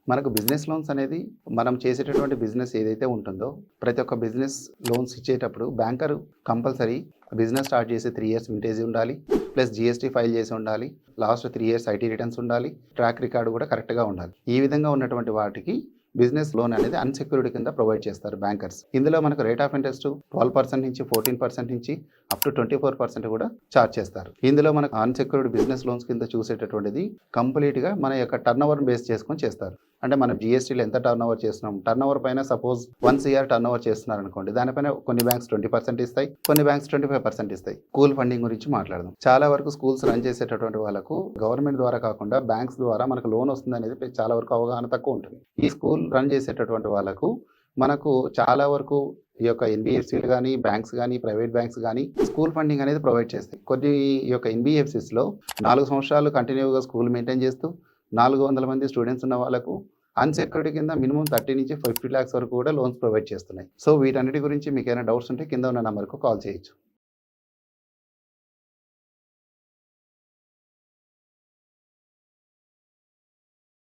మనకు business loans అనేది మనం చేసేటటువంటి బిజినెస్ ఏదైతే ఉంటుందో ప్రతి ఒక్క బిజినెస్ లోన్స్ ఇచ్చేటప్పుడు బ్యాంకర్ కంపల్సరీ బిజినెస్ స్టార్ట్ చేసి 3 ఇయర్స్ వింటేజ్ ఉండాలి, ప్లస్ జిఎస్టీ ఫైల్ చేసి ఉండాలి, లాస్ట్ 3 ఇయర్స్ ఐటీ రిటర్న్స్ ఉండాలి, ట్రాక్ రికార్డు కూడా కరెక్ట్గా ఉండాలి. ఈ విధంగా ఉన్నటువంటి వాటికి బిజినెస్ లోన్ అనేది అన్సెక్యూర్డ్ కింద ప్రొవైడ్ చేస్తారు బ్యాంకర్స్. ఇందులో మనకు రేట్ ఆఫ్ ఇంట్రెస్ట్ 12% నుంచి 14% నుంచి అప్ టు 24% కూడా ఛార్జ్ చేస్తారు. ఇందులో మనకు అన్సెక్యూర్డ్ బిజినెస్ లోన్స్ కింద చూసేటటువంటిది కంప్లీట్గా మన యొక్క టర్న్ ఓవర్ బేస్ చేసుకొని చేస్తారు. అంటే మనం జిఎస్టీలో ఎంత టర్న్ ఓవర్ చేస్తున్నాం, టర్న్ ఓవర్ పైన సపోజ్ 1 CR టర్న్ ఓవర్ చేస్తున్నారు అనుకోండి, దానిపైన కొన్ని బ్యాంక్స్ 20% ఇస్తాయి, కొన్ని బ్యాంక్స్ 25% ఇస్తాయి. స్కూల్ ఫండింగ్ గురించి మాట్లాడదాం. చాలా వరకు స్కూల్స్ రన్ చేసేటటువంటి వాళ్ళకు గవర్నమెంట్ ద్వారా కాకుండా బ్యాంక్స్ ద్వారా మనకు లోన్ వస్తుంది అనేది చాలా వరకు అవగాహన తక్కువ ఉంటుంది. ఈ స్కూల్ రన్ చేసేటటువంటి వాళ్ళకు మనకు చాలా వరకు ఈ యొక్క ఎన్బిఎఫ్సీలు కానీ, బ్యాంక్స్ కానీ, ప్రైవేట్ బ్యాంక్స్ కానీ స్కూల్ ఫండింగ్ అనేది ప్రొవైడ్ చేస్తాయి. కొన్ని ఈ యొక్క ఎన్బిఎఫ్సిస్లో 4 సంవత్సరాలు కంటిన్యూగా స్కూల్ మెయింటైన్ చేస్తూ 400 మంది స్టూడెంట్స్ ఉన్న వాళ్ళకు అన్సెక్యూర్డ్ కింద మినిమం 30 నుంచి 50 lakhs వరకు కూడా లోన్స్ ప్రొవైడ్ చేస్తున్నాయి. సో వీటన్నిటి గురించి మీకు ఏమైనా డౌట్స్ ఉంటే కింద ఉన్న నెంబర్కు కాల్ చేయొచ్చు.